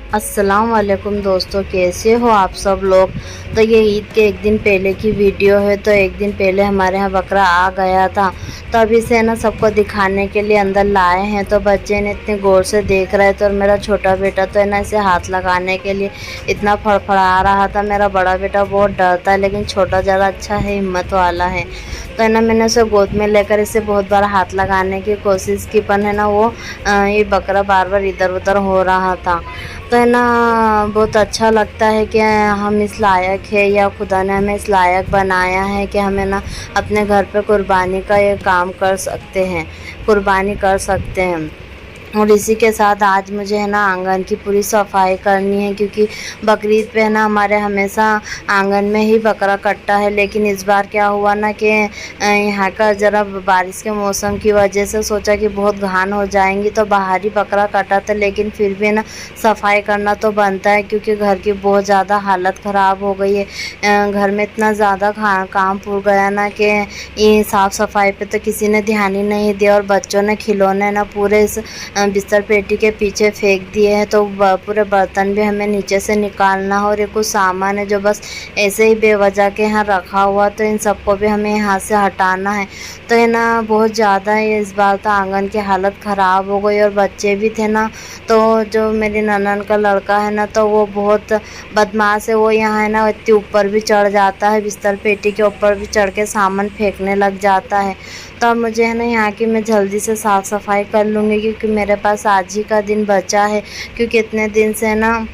अस्सलाम वालेकुम दोस्तों, कैसे हो आप सब लोग। तो ये ईद के एक दिन पहले की वीडियो है। तो एक दिन पहले हमारे यहाँ बकरा आ गया था, तो अभी से ना सबको दिखाने के लिए अंदर लाए हैं। तो बच्चे ने इतने गौर से देख रहे थे और मेरा छोटा बेटा तो है ना इसे हाथ लगाने के लिए इतना फड़फड़ा रहा था। मेरा बड़ा बेटा बहुत डरता है, लेकिन छोटा ज़्यादा अच्छा है, हिम्मत वाला है। तो है ना मैंने उसे गोद में लेकर इसे बहुत बार हाथ लगाने की कोशिश की, पर है ना वो ये बकरा बार बार इधर उधर हो रहा था। तो है ना बहुत अच्छा लगता है कि हम इस लायक है, या खुदा ने हमें इस लायक बनाया है कि हमें ना अपने घर पे कुर्बानी का ये काम कर सकते हैं, कुर्बानी कर सकते हैं। और इसी के साथ आज मुझे है ना आंगन की पूरी सफाई करनी है, क्योंकि बकरीद पे है ना हमारे हमेशा आंगन में ही बकरा कटता है। लेकिन इस बार क्या हुआ ना कि यहाँ का ज़रा बारिश के मौसम की वजह से सोचा कि बहुत घान हो जाएंगी, तो बाहर ही बकरा कटा था। लेकिन फिर भी ना सफाई करना तो बनता है, क्योंकि घर की बहुत ज़्यादा हालत ख़राब हो गई है। घर में इतना ज़्यादा काम पुर गया ना कि ये साफ़ सफाई पे तो किसी ने ध्यान ही नहीं दिया, और बच्चों ने खिलौने ना पूरे इस बिस्तर पेटी के पीछे फेंक दिए हैं। तो पूरे बर्तन भी हमें नीचे से निकालना है, और ये कुछ सामान है जो बस ऐसे ही बेवजह के यहाँ रखा हुआ, तो इन सबको भी हमें यहाँ से हटाना है। तो है ना बहुत ज़्यादा है इस बार, तो आंगन की हालत ख़राब हो गई। और बच्चे भी थे ना, तो जो मेरी ननद का लड़का है ना, तो वो बहुत बदमाश है। वो यहाँ है ना इतने ऊपर भी चढ़ जाता है, बिस्तर पेटी के ऊपर भी चढ़ के सामान फेंकने लग जाता है। तो अब मुझे है ना यहाँ की मैं जल्दी से साफ़ सफाई कर लूँगी, क्योंकि मेरे पास आज ही का दिन बचा है। क्योंकि इतने दिन से ना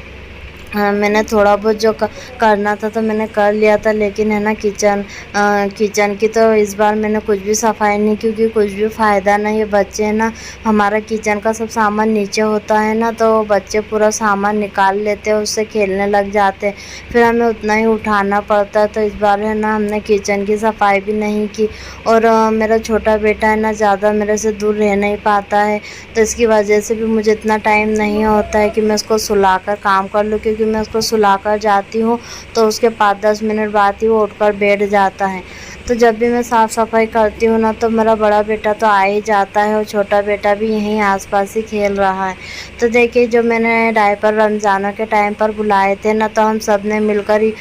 मैंने थोड़ा बहुत जो करना था तो मैंने कर लिया था। लेकिन है ना किचन की तो इस बार मैंने कुछ भी सफाई नहीं, क्योंकि कुछ भी फ़ायदा नहीं है। बच्चे है ना, हमारा किचन का सब सामान नीचे होता है ना, तो बच्चे पूरा सामान निकाल लेते हैं, उससे खेलने लग जाते हैं, फिर हमें उतना ही उठाना पड़ता है। तो इस बार है ना हमने किचन की सफाई भी नहीं की। और मेरा छोटा बेटा है ना ज़्यादा मेरे से दूर रह नहीं पाता है, तो इसकी वजह से भी मुझे इतना टाइम नहीं होता है कि मैं उसको सुलाकर काम कर लूँ। क्योंकि मैं उसको सुलाकर जाती हूँ तो उसके 5-10 मिनट बाद ही वो उठकर बैठ जाता है। तो जब भी मैं साफ़ सफाई करती हूँ ना, तो मेरा बड़ा बेटा तो आ ही जाता है, और छोटा बेटा भी यहीं आसपास ही खेल रहा है। तो देखिए, जो मैंने डायपर रमज़ानों के टाइम पर बुलाए थे ना, तो हम सब ने मिलकर ही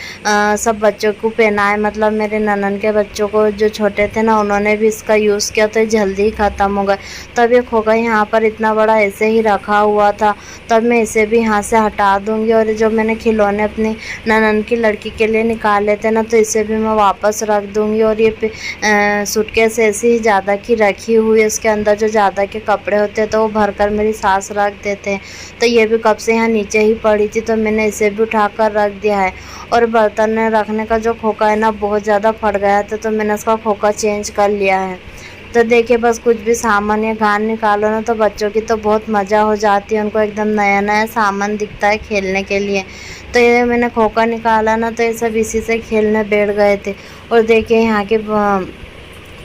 सब बच्चों को पहनाए। मतलब मेरे ननन के बच्चों को जो छोटे थे ना, उन्होंने भी इसका यूज़ किया, तो जल्दी ही ख़त्म हो गया। तब ये खोखा यहाँ पर इतना बड़ा ऐसे ही रखा हुआ था, तब मैं इसे भी यहाँ से हटा दूँगी। और जो मैंने खिलौने अपनी ननन की लड़की के लिए निकाले थे ना, तो इसे भी मैं वापस रख दूँगी। और ये सूटकेस ऐसी ही ज़्यादा की रखी हुई है, उसके अंदर जो ज़्यादा के कपड़े होते हैं तो वो भरकर मेरी सास रख देते हैं। तो ये भी कब से यहाँ नीचे ही पड़ी थी, तो मैंने इसे भी उठाकर रख दिया है। और बर्तन रखने का जो खोखा है ना बहुत ज़्यादा फट गया था, तो मैंने उसका खोखा चेंज कर लिया है। तो देखिए, बस कुछ भी सामान या घान निकालो ना, तो बच्चों की तो बहुत मज़ा हो जाती है, उनको एकदम नया नया सामान दिखता है खेलने के लिए। तो ये मैंने खोखा निकाला ना, तो ये सब इसी से खेलने बैठ गए थे। और देखिए यहाँ के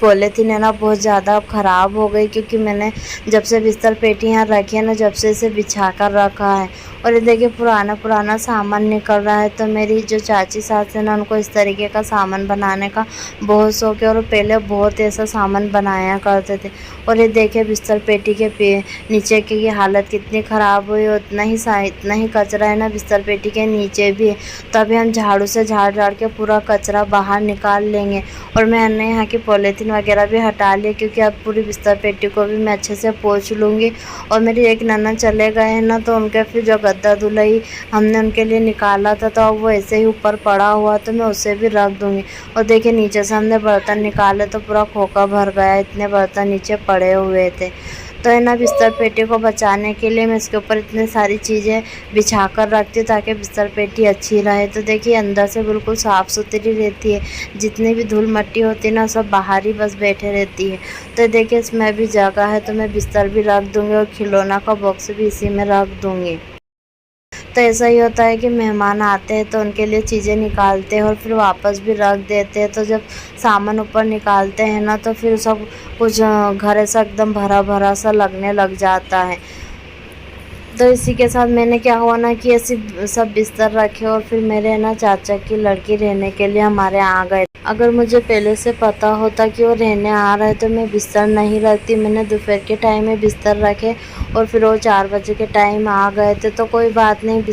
पॉलीथीन है ना बहुत ज़्यादा अब ख़राब हो गई, क्योंकि मैंने जब से बिस्तर पेटी यहाँ रखी है ना, जब से इसे बिछा कर रखा है। और ये देखिए पुराना सामान निकल रहा है। तो मेरी जो चाची सास है ना, उनको इस तरीके का सामान बनाने का बहुत शौक है, और पहले बहुत ऐसा सामान बनाया करते थे। और ये देखिए बिस्तर पेटी के नीचे की हालत कितनी ख़राब हुई, इतना ही कचरा है ना बिस्तर पेटी के नीचे भी है। तभी हम झाड़ू से झाड़ के पूरा कचरा बाहर निकाल लेंगे। और मैंने यहाँ की पॉलीथीन वगैरह भी हटा लिया, क्योंकि अब पूरी बिस्तर पेटी को भी मैं अच्छे से पोंछ लूँगी। और मेरी एक ननद चले गए हैं ना, तो उनके फिर जो गद्दा दुलई हमने उनके लिए निकाला था, तो अब वो ऐसे ही ऊपर पड़ा हुआ, तो मैं उसे भी रख दूँगी। और देखिए नीचे से हमने बर्तन निकाले तो पूरा खोखा भर गया, इतने बर्तन नीचे पड़े हुए थे। तो है ना बिस्तर पेटी को बचाने के लिए मैं इसके ऊपर इतनी सारी चीज़ें बिछा कर रखती हूँ, ताकि बिस्तर पेटी अच्छी रहे। तो देखिए अंदर से बिल्कुल साफ़ सुथरी रहती है, जितनी भी धूल मट्टी होती है ना सब बाहर ही बस बैठे रहती है। तो देखिए इसमें भी जगह है, तो मैं बिस्तर भी रख दूँगी, और खिलौना का बॉक्स भी इसी में रख दूँगी। तो ऐसा ही होता है कि मेहमान आते हैं तो उनके लिए चीज़ें निकालते हैं और फिर वापस भी रख देते हैं। तो जब सामान ऊपर निकालते हैं ना, तो फिर सब कुछ घर ऐसा एकदम भरा भरा सा लगने लग जाता है। तो इसी के साथ मैंने क्या हुआ ना कि ऐसे सब बिस्तर रखे और फिर मेरे ना चाचा की लड़की रहने के लिए हमारे यहाँ आ गए। अगर मुझे पहले से पता होता कि वो रहने आ रहे तो मैं बिस्तर नहीं रखती। मैंने दोपहर के टाइम में बिस्तर रखे और फिर वो 4 बजे के टाइम आ गए थे तो कोई बात नहीं,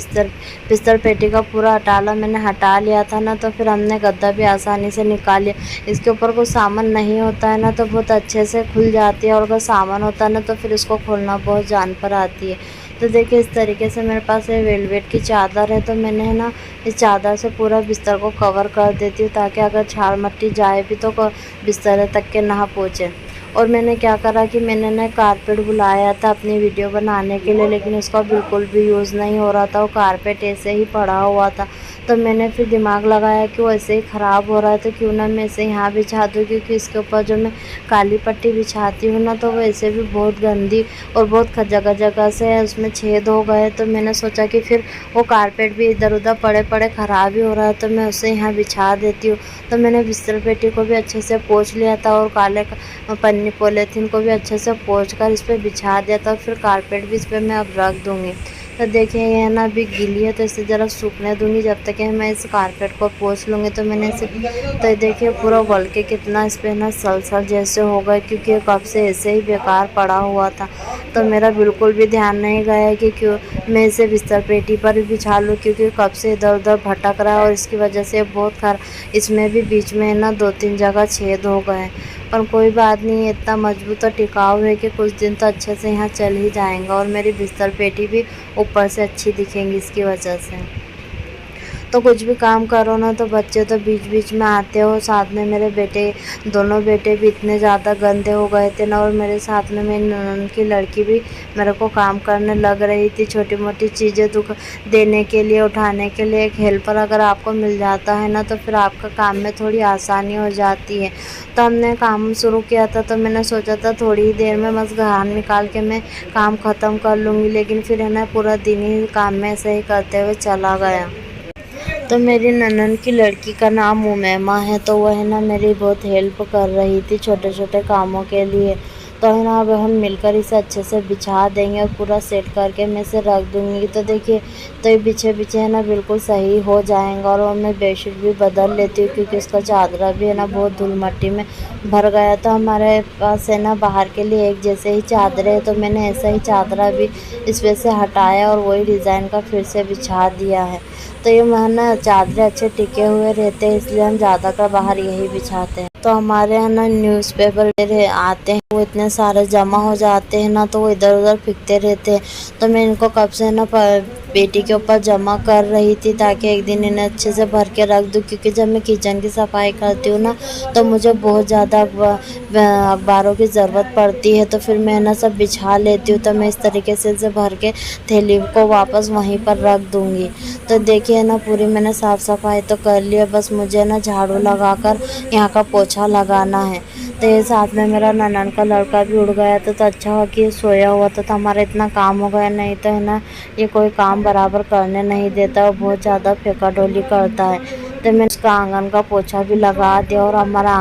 बिस्तर पेटी का पूरा हटाला मैंने हटा लिया था ना, तो फिर हमने गद्दा भी आसानी से निकाल लिया। इसके ऊपर कोई सामान नहीं होता है ना तो बहुत अच्छे से खुल जाती है, और अगर सामान होता है ना तो फिर इसको खोलना बहुत जान पर आती है। तो देखिए इस तरीके से मेरे पास ये वेलवेट की चादर है, तो मैंने है ना इस चादर से पूरा बिस्तर को कवर कर देती हूँ ताकि अगर झाड़ मट्टी जाए भी तो बिस्तर तक के ना पहुँचे। और मैंने क्या करा कि मैंने ना कारपेट बुलाया था अपनी वीडियो बनाने के लिए, लेकिन उसका बिल्कुल भी यूज़ नहीं हो रहा था। वो कारपेट ऐसे ही पड़ा हुआ था, तो मैंने फिर दिमाग लगाया कि वो ऐसे ही ख़राब हो रहा है तो क्यों ना मैं इसे यहाँ बिछा दूँ, क्योंकि इसके ऊपर जो मैं काली पट्टी बिछाती हूँ ना तो वो ऐसे भी बहुत गंदी और बहुत जगह जगह से उसमें छेद हो गए। तो मैंने सोचा कि फिर वो कारपेट भी इधर उधर पड़े पड़े ख़राब ही हो रहा है तो मैं उसे यहाँ बिछा देती हूँ। तो मैंने बिस्तर पेटी को भी अच्छे से पोंछ लिया था और काले पन्नी पॉलीथीन को भी अच्छे से पोंछ कर इस पर बिछा दिया था। फिर कारपेट भी इस पर मैं अब रख दूँगी। तो देखिए ये ना अभी गीली है तो इसे ज़रा सूखने दूँगी जब तक कि मैं इस कारपेट को पोंछ लूँगी। तो मैंने इसे तो देखिए पूरा उबल के कितना इस पर ना सलसल जैसे हो गए, क्योंकि ये कब से ऐसे ही बेकार पड़ा हुआ था। तो मेरा बिल्कुल भी ध्यान नहीं गया कि क्यों मैं इसे बिस्तर पेटी पर भी बिछा लूँ, क्योंकि कब से इधर उधर भटक रहा है और इसकी वजह से बहुत इसमें भी बीच में ना 2-3 जगह छेद हो गए। पर कोई बात नहीं, इतना मजबूत और टिकाऊ है कि कुछ दिन तो अच्छे से यहाँ चल ही जाएगा और मेरी बिस्तर पेटी भी ऊपर से अच्छी दिखेंगी इसकी वजह से। तो कुछ भी काम करो ना तो बच्चे तो बीच बीच में आते हो। साथ में मेरे दोनों बेटे भी इतने ज़्यादा गंदे हो गए थे ना, और मेरे साथ में मेरी ननद की लड़की भी मेरे को काम करने लग रही थी, छोटी मोटी चीज़ें देने के लिए, उठाने के लिए। एक हेल्पर अगर आपको मिल जाता है ना तो फिर आपका काम में थोड़ी आसानी हो जाती है। तो हमने काम शुरू किया था तो मैंने सोचा था थोड़ी ही देर में बस घर निकाल के मैं काम ख़त्म कर लूँगी, लेकिन फिर है ना पूरा दिन ही काम में ऐसे ही करते हुए चला गया। तो मेरी ननद की लड़की का नाम उमैमा है, तो वह है ना मेरी बहुत हेल्प कर रही थी छोटे छोटे कामों के लिए। तो है ना अब हम मिलकर इसे अच्छे से बिछा देंगे और पूरा सेट करके मैं इसे रख दूँगी। तो देखिए तो ये पीछे है ना बिल्कुल सही हो जाएगा। और मैं बेडशीट भी बदल लेती हूँ क्योंकि उसका चादरा भी है ना बहुत धूल मट्टी में भर गया। तो हमारे पास है ना बाहर के लिए एक जैसे ही चादरें है, तो मैंने ऐसा ही चादरा भी इस पर से हटाया और वही डिज़ाइन का फिर से बिछा दिया है। तो ये वहाँ ना चादरें अच्छे टिके हुए रहते हैं, इसलिए हम ज़्यादातर बाहर यही बिछाते हैं। तो हमारे यहाँ ना न्यूज़पेपर आते हैं, वो इतने सारे जमा हो जाते हैं ना तो वो इधर उधर फेंकते रहते हैं। तो मैं इनको कब से ना पेटी के ऊपर जमा कर रही थी ताकि एक दिन इन्हें अच्छे से भर के रख दूँ, क्योंकि जब मैं किचन की सफाई करती हूँ ना तो मुझे बहुत ज़्यादा अखबारों की ज़रूरत पड़ती है। तो फिर मैं ना सब बिछा लेती हूँ, तो मैं इस तरीके से इसे भर के थैली को वापस वहीं पर रख दूँगी। तो देखिए ना पूरी मैंने साफ़ सफाई तो कर ली है, बस मुझे ना झाड़ू लगाकर यहाँ का पोछा लगाना है। तो ये साथ में मेरा ननद का लड़का भी उड़ गया था, तो अच्छा हुआ कि सोया हुआ था, तो हमारा इतना काम हो गया। नहीं तो है ना ये कोई काम बराबर करने नहीं देता और बहुत ज़्यादा फेंका डोली करता है। तो मैं उसका आंगन का पोछा भी लगा दिया और हमारा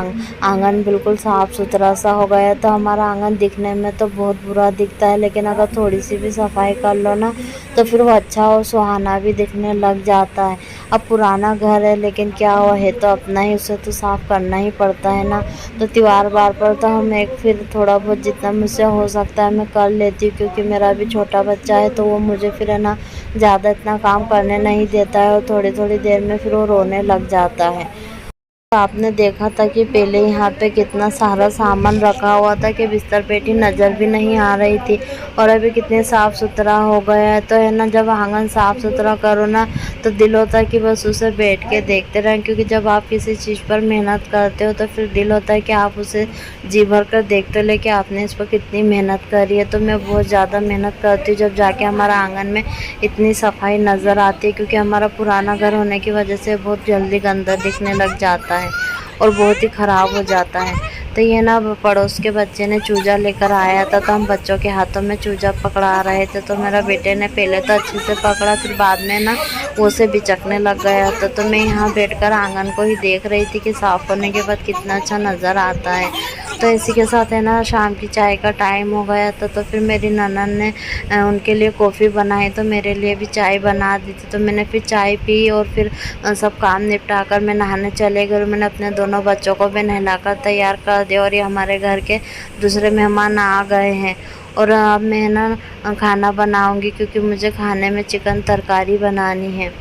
आंगन बिल्कुल साफ़ सुथरा सा हो गया। तो हमारा आंगन दिखने में तो बहुत बुरा दिखता है, लेकिन अगर थोड़ी सी भी सफाई कर लो ना तो फिर वो अच्छा और सुहाना भी दिखने लग जाता है। अब पुराना घर है लेकिन क्या हुआ है तो अपना ही, उसे तो साफ़ करना ही पड़ता है ना। तो त्योहार बार पर तो हम एक फिर थोड़ा बहुत जितना मुझसे हो सकता है मैं कर लेती हूँ, क्योंकि मेरा भी छोटा बच्चा है तो वो मुझे फिर है ना ज़्यादा इतना काम करने नहीं देता है और थोड़ी थोड़ी देर में फिर वो रोने लग जाता है। आपने देखा था कि पहले यहाँ पे कितना सारा सामान रखा हुआ था कि बिस्तर पेटी नज़र भी नहीं आ रही थी, और अभी कितने साफ़ सुथरा हो गया है। तो है ना जब आंगन साफ़ सुथरा करो ना तो दिल होता है कि बस उसे बैठ के देखते रहें, क्योंकि जब आप किसी चीज़ पर मेहनत करते हो तो फिर दिल होता है कि आप उसे जी भर कर देखते हो लेकिन आपने इस पर कितनी मेहनत करी है। तो मैं बहुत ज़्यादा मेहनत करती हूँ जब जाके हमारा आंगन में इतनी सफाई नज़र आती है, क्योंकि हमारा पुराना घर होने की वजह से बहुत जल्दी गंदा दिखने लग जाता है और बहुत ही ख़राब हो जाता है। तो ये ना पड़ोस के बच्चे ने चूजा लेकर आया था, तो हम बच्चों के हाथों में चूजा पकड़ा रहे थे। तो मेरा बेटे ने पहले तो अच्छे से पकड़ा, फिर बाद में ना वो से बिचकने लग गया था। तो मैं यहाँ बैठकर आंगन को ही देख रही थी कि साफ़ होने के बाद कितना अच्छा नज़र आता है। तो इसी के साथ है ना शाम की चाय का टाइम हो गया था, तो फिर मेरी ननद ने उनके लिए कॉफ़ी बनाई, तो मेरे लिए भी चाय बना दी थी। तो मैंने फिर चाय पी और फिर सब काम निपटा कर मैं नहाने चले गई और मैंने अपने दोनों बच्चों को भी नहलाकर तैयार कर दिया। और ये हमारे घर के दूसरे मेहमान आ गए हैं और अब मैं ना खाना बनाऊंगी, क्योंकि मुझे खाने में चिकन तरकारी बनानी है।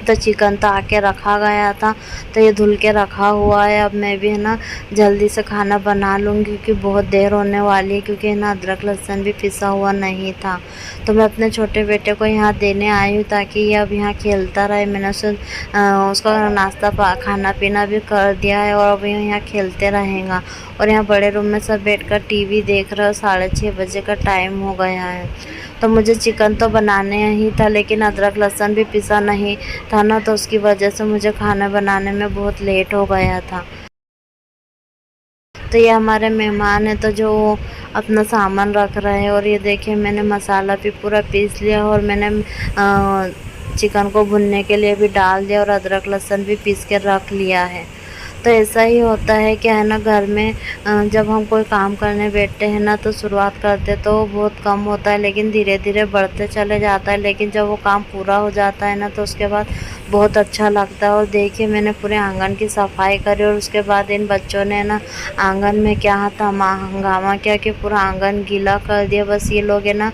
तो चिकन तो आके रखा गया था, तो ये धुल के रखा हुआ है। अब मैं भी है ना जल्दी से खाना बना लूँगी, क्योंकि बहुत देर होने वाली है, क्योंकि ना अदरक लहसुन भी पिसा हुआ नहीं था। तो मैं अपने छोटे बेटे को यहाँ देने आई हूँ, ताकि ये अब यहाँ खेलता रहे। मैंने उसका नाश्ता खाना पीना भी कर दिया है और अब ये यहाँ खेलते रहेगा। और यहाँ बड़े रूम में सब बैठकर टीवी देख रहे हो। 6:30 बजे का टाइम हो गया है। तो मुझे चिकन तो बनाने ही था, लेकिन अदरक लहसुन भी पिसा नहीं था ना, तो उसकी वजह से मुझे खाना बनाने में बहुत लेट हो गया था। तो ये हमारे मेहमान हैं, तो जो अपना सामान रख रहे हैं। और ये देखिए मैंने मसाला भी पूरा पीस लिया और मैंने चिकन को भुनने के लिए भी डाल दिया और अदरक लहसुन भी पीस के रख लिया है। तो ऐसा ही होता है कि है ना घर में जब हम कोई काम करने बैठते हैं ना, तो शुरुआत करते तो बहुत कम होता है, लेकिन धीरे धीरे बढ़ते चले जाता है। लेकिन जब वो काम पूरा हो जाता है ना, तो उसके बाद बहुत अच्छा लगता है। और देखिए मैंने पूरे आंगन की सफाई करी और उसके बाद इन बच्चों ने ना आंगन में क्या हंगामा किया कि पूरा आंगन गीला कर दिया। बस ये लोग है ना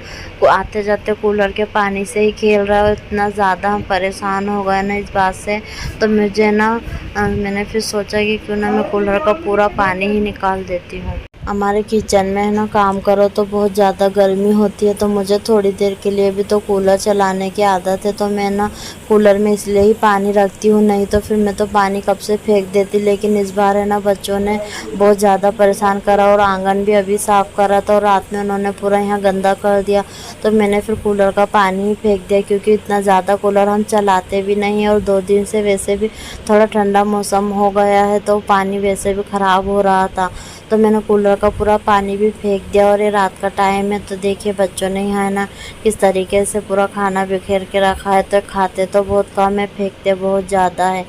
आते जाते कूलर के पानी से ही खेल रहा है और इतना ज़्यादा हम परेशान हो गए ना इस बात से। तो मुझे ना मैंने फिर सोचा कि क्यों ना मैं कूलर का पूरा पानी ही निकाल देती हूँ। हमारे किचन में है ना काम करो तो बहुत ज़्यादा गर्मी होती है, तो मुझे थोड़ी देर के लिए भी तो कूलर चलाने की आदत है। तो मैं ना कूलर में इसलिए ही पानी रखती हूँ, नहीं तो फिर मैं तो पानी कब से फेंक देती। लेकिन इस बार है ना बच्चों ने बहुत ज़्यादा परेशान करा और आंगन भी अभी साफ़ करा था और रात में उन्होंने पूरा यहाँ गंदा कर दिया। तो मैंने फिर कूलर का पानी ही फेंक दिया, क्योंकि इतना ज़्यादा कूलर हम चलाते भी नहीं हैं और 2 दिन से वैसे भी थोड़ा ठंडा मौसम हो गया है, तो पानी वैसे भी ख़राब हो रहा था। तो मैंने कूलर का पूरा पानी भी फेंक दिया। और ये रात का टाइम है, तो देखिए बच्चों ने यहाँ है ना किस तरीके से पूरा खाना बिखेर के रखा है। तो खाते तो बहुत कम है, फेंकते बहुत ज़्यादा है।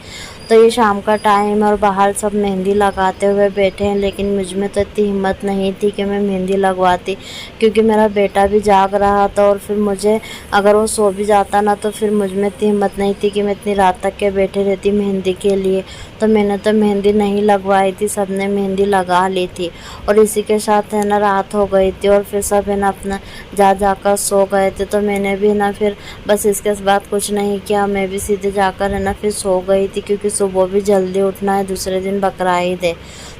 तो ये शाम का टाइम है और बाहर सब मेहंदी लगाते हुए बैठे हैं, लेकिन मुझ में तो इतनी हिम्मत नहीं थी कि मैं मेहंदी लगवाती, क्योंकि मेरा बेटा भी जाग रहा था। और फिर मुझे अगर वो सो भी जाता ना, तो फिर मुझ में इतनी हिम्मत नहीं थी कि मैं इतनी रात तक के बैठे रहती मेहंदी के लिए। तो मैंने तो मेहंदी नहीं लगवाई थी, सबने मेहंदी लगा ली थी। और इसी के साथ है ना रात हो गई थी और फिर सब है ना अपना जाकर सो गए थे। तो मैंने भी ना फिर बस इसके बाद कुछ नहीं किया, मैं भी सीधे जाकर है ना फिर सो गई थी, क्योंकि सुबह भी जल्दी उठना है, दूसरे दिन बकरीद है।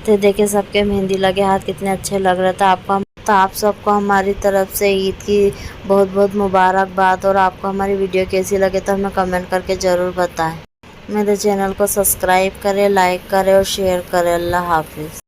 तो देखिए सबके मेहंदी लगे हाथ कितने अच्छे लग रहे थे। आप सबको हमारी तरफ से ईद की बहुत बहुत मुबारकबाद। और आपको हमारी वीडियो कैसी लगे तो हमें कमेंट करके ज़रूर बताएं। मेरे चैनल को सब्सक्राइब करें, लाइक करें और शेयर करें। अल्लाह हाफिज़।